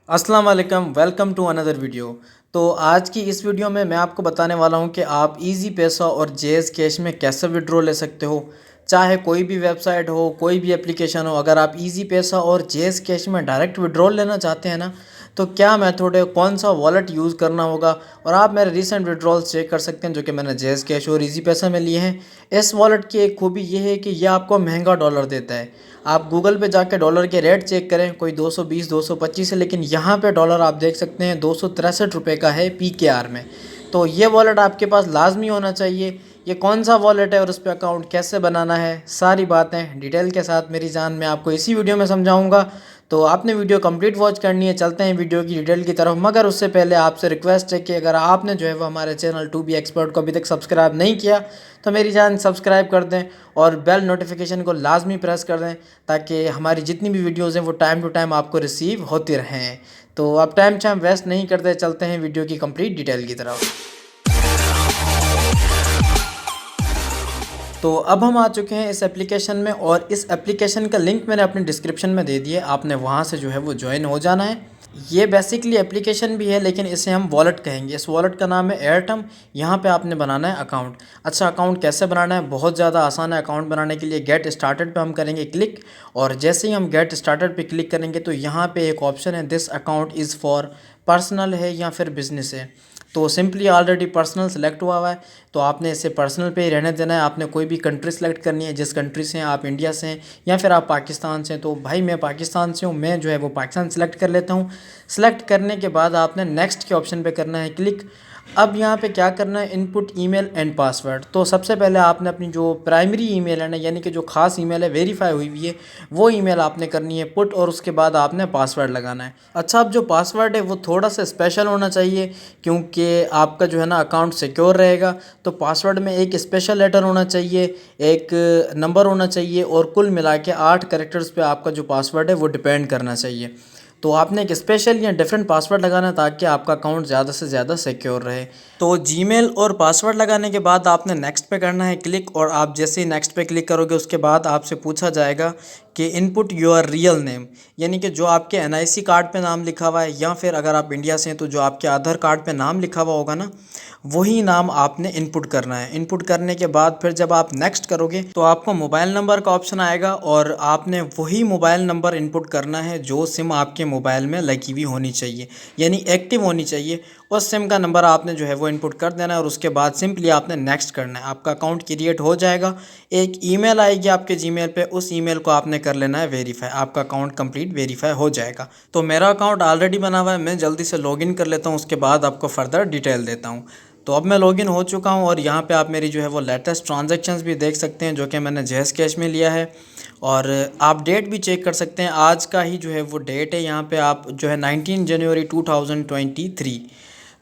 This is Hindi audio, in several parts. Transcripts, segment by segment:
अस्सलाम वालेकुम, वेलकम टू अनदर वीडियो। तो आज की इस वीडियो में मैं आपको बताने वाला हूं कि आप इजी पैसा और जेज़ कैश में कैसे विड्रॉ ले सकते हो। चाहे कोई भी वेबसाइट हो, कोई भी एप्लीकेशन हो, अगर आप इजी पैसा और जेज़ कैश में डायरेक्ट विड्रॉल लेना चाहते हैं ना, तो क्या मेथड है, कौन सा वॉलेट यूज़ करना होगा। और आप मेरे रिसेंट विड्रॉल्स चेक कर सकते हैं जो कि मैंने जेज़ कैश और इजी पैसा में लिए हैं। इस वॉलेट की एक खूबी ये है कि यह आपको महंगा डॉलर देता है। आप गूगल पे जाके डॉलर के रेट चेक करें, कोई 220 225 है, लेकिन यहाँ पे डॉलर आप देख सकते हैं 263 रुपये का है PKR में। तो ये वॉलेट आपके पास लाजमी होना चाहिए। ये कौन सा वॉलेट है और उस पर अकाउंट कैसे बनाना है, सारी बातें डिटेल के साथ मेरी जान मैं आपको इसी वीडियो में समझाऊंगा। तो आपने वीडियो कंप्लीट वॉच करनी है। चलते हैं वीडियो की डिटेल की तरफ, मगर उससे पहले आपसे रिक्वेस्ट है कि अगर आपने जो है वो हमारे चैनल टू बी एक्सपर्ट को अभी तक सब्सक्राइब नहीं किया तो मेरी जान सब्सक्राइब कर दें और बेल नोटिफिकेशन को लाजमी प्रेस कर दें, ताकि हमारी जितनी भी वीडियोज़ हैं वो टाइम टू टाइम आपको रिसीव होती रहें। तो अब टाइम वेस्ट नहीं करते, चलते हैं वीडियो की कंप्लीट डिटेल की तरफ। तो अब हम आ चुके हैं इस एप्लीकेशन में, और इस एप्लीकेशन का लिंक मैंने अपने डिस्क्रिप्शन में दे दिया। आपने वहाँ से जो है वो ज्वाइन हो जाना है। ये बेसिकली एप्लीकेशन भी है, लेकिन इसे हम वॉलेट कहेंगे। इस वॉलेट का नाम है एयरटम। यहाँ पे आपने बनाना है अकाउंट। अच्छा, अकाउंट कैसे बनाना है? बहुत ज़्यादा आसान है। अकाउंट बनाने के लिए गेट स्टार्टेड पे हम करेंगे क्लिक, और जैसे ही हम गेट स्टार्टेड पे क्लिक करेंगे तो यहाँ पे एक ऑप्शन है, this account is for personal है या फिर बिज़नेस है। तो सिंपली ऑलरेडी पर्सनल सेलेक्ट हुआ है, तो आपने इसे पर्सनल पे ही रहने देना है। आपने कोई भी कंट्री सेलेक्ट करनी है, जिस कंट्री से हैं आप, इंडिया से हैं या फिर आप पाकिस्तान से हैं। तो भाई मैं पाकिस्तान से हूँ, मैं जो है वो पाकिस्तान सेलेक्ट कर लेता हूँ। सेलेक्ट करने के बाद आपने नेक्स्ट के ऑप्शन पे करना है क्लिक। अब यहाँ पे क्या करना है, इनपुट ईमेल एंड पासवर्ड। तो सबसे पहले आपने अपनी जो प्राइमरी ईमेल है ना, यानी कि जो खास ईमेल है, वेरीफाई हुई हुई है, वो ईमेल आपने करनी है पुट, और उसके बाद आपने पासवर्ड लगाना है। अच्छा, अब जो पासवर्ड है वो थोड़ा सा स्पेशल होना चाहिए, क्योंकि आपका जो है ना अकाउंट सिक्योर रहेगा। तो पासवर्ड में एक स्पेशल लेटर होना चाहिए, एक नंबर होना चाहिए, और कुल मिला के 8 कैरेक्टर्स पे आपका जो पासवर्ड है वो डिपेंड करना चाहिए। तो आपने एक स्पेशल या डिफरेंट पासवर्ड लगाना, ताकि आपका अकाउंट ज़्यादा से ज़्यादा सिक्योर रहे। तो जीमेल और पासवर्ड लगाने के बाद आपने नेक्स्ट पे करना है क्लिक, और आप जैसे ही नेक्स्ट पे क्लिक करोगे उसके बाद आपसे पूछा जाएगा कि इनपुट योर रियल नेम, यानी कि जो आपके NIC कार्ड पे नाम लिखा हुआ है, या फिर अगर आप इंडिया से हैं तो जो आपके आधार कार्ड पे नाम लिखा हुआ होगा ना, वही नाम आपने इनपुट करना है। इनपुट करने के बाद फिर जब आप नेक्स्ट करोगे तो आपको मोबाइल नंबर का ऑप्शन आएगा, और आपने वही मोबाइल नंबर इनपुट करना है जो सिम आपके मोबाइल में लगी हुई होनी चाहिए, यानी एक्टिव होनी चाहिए। उस सिम का नंबर आपने जो है वो इनपुट कर देना है, और उसके बाद सिंपली आपने नेक्स्ट करना है। आपका अकाउंट क्रिएट हो जाएगा। एक ईमेल आएगी आपके जीमेल पे, उस ईमेल को आपने कर लेना है वेरीफाई। आपका अकाउंट कंप्लीट वेरीफाई हो जाएगा। तो मेरा अकाउंट ऑलरेडी बना हुआ है, मैं जल्दी से लॉगिन कर लेता हूँ, उसके बाद आपको फर्दर डिटेल देता हूँ। तो अब मैं लॉगिन हो चुका हूँ, और यहाँ पे आप मेरी जो है वो लेटेस्ट ट्रांजैक्शंस भी देख सकते हैं, जो कि मैंने जेज़ कैश में लिया है। और आप डेट भी चेक कर सकते हैं, आज का ही जो है वो डेट है। यहाँ पे आप जो है 19 जनवरी 2023।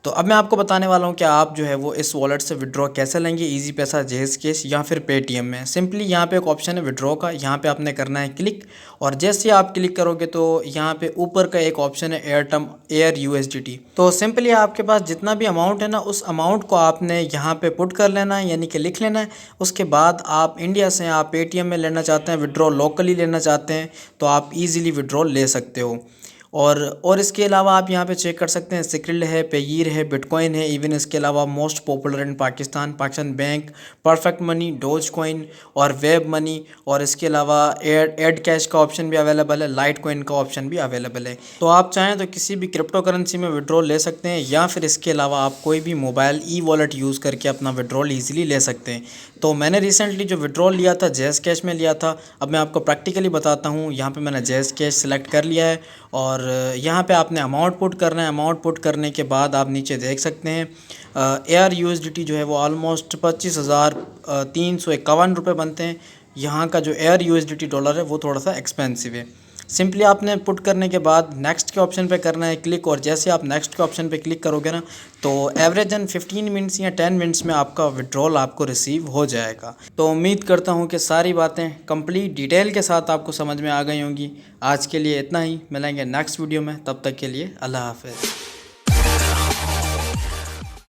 तो अब मैं आपको बताने वाला हूँ कि आप जो है वो इस वॉलेट से विड्रॉ कैसे लेंगे, इजी पैसा, जेज़ कैश या फिर पेटीएम में। सिंपली यहाँ पे एक ऑप्शन है विड्रॉ का, यहाँ पे आपने करना है क्लिक, और जैसे आप क्लिक करोगे तो यहाँ पे ऊपर का एक ऑप्शन है एयरटम एयर USDT। तो सिंपली आपके पास जितना भी अमाउंट है ना, उस अमाउंट को आपने यहाँ पे पुट कर लेना है, यानी कि लिख लेना है। उसके बाद आप इंडिया से, आप पेटीएम में लेना चाहते हैं विड्रॉ, लोकली लेना चाहते हैं, तो आप ईजिली विड्रॉ ले सकते हो। और इसके अलावा आप यहाँ पे चेक कर सकते हैं, सिक्रिल है, पेयीर है, बिटकॉइन है। इवन इसके अलावा most popular in Pakistan bank, perfect money, dose coin और वेब मनी, और इसके अलावा एड कैश का ऑप्शन भी अवेलेबल है, लाइट कॉइन का ऑप्शन भी अवेलेबल है। तो आप चाहें तो किसी भी क्रिप्टो करेंसी में विड्रॉल ले सकते हैं, या फिर इसके अलावा आप कोई भी मोबाइल वॉलेट यूज़ करके अपना विड्रॉल ईजिली ले सकते हैं। तो मैंने रिसेंटली जो विड्रॉल लिया था जेज़ कैश में लिया था। अब मैं आपको प्रैक्टिकली बताता हूँ। यहाँ पे मैंने जेज़ कैश सेलेक्ट कर लिया है, और यहाँ पे आपने अमाउंट पुट करना है। अमाउंट पुट करने के बाद आप नीचे देख सकते हैं एयर USDT जो है वो ऑलमोस्ट 25,351 रुपये बनते हैं। यहाँ का जो एयर USDT डॉलर है वो थोड़ा सा एक्सपेंसिव है। सिंपली आपने पुट करने के बाद नेक्स्ट के ऑप्शन पे करना है क्लिक, और जैसे आप नेक्स्ट के ऑप्शन पे क्लिक करोगे ना, तो एवरेजन 15 मिनट्स या 10 मिनट्स में आपका विड्रॉल आपको रिसीव हो जाएगा। तो उम्मीद करता हूँ कि सारी बातें कंप्लीट डिटेल के साथ आपको समझ में आ गई होंगी। आज के लिए इतना ही, मिलेंगे नेक्स्ट वीडियो में, तब तक के लिए अल्लाह हाफ़िज़।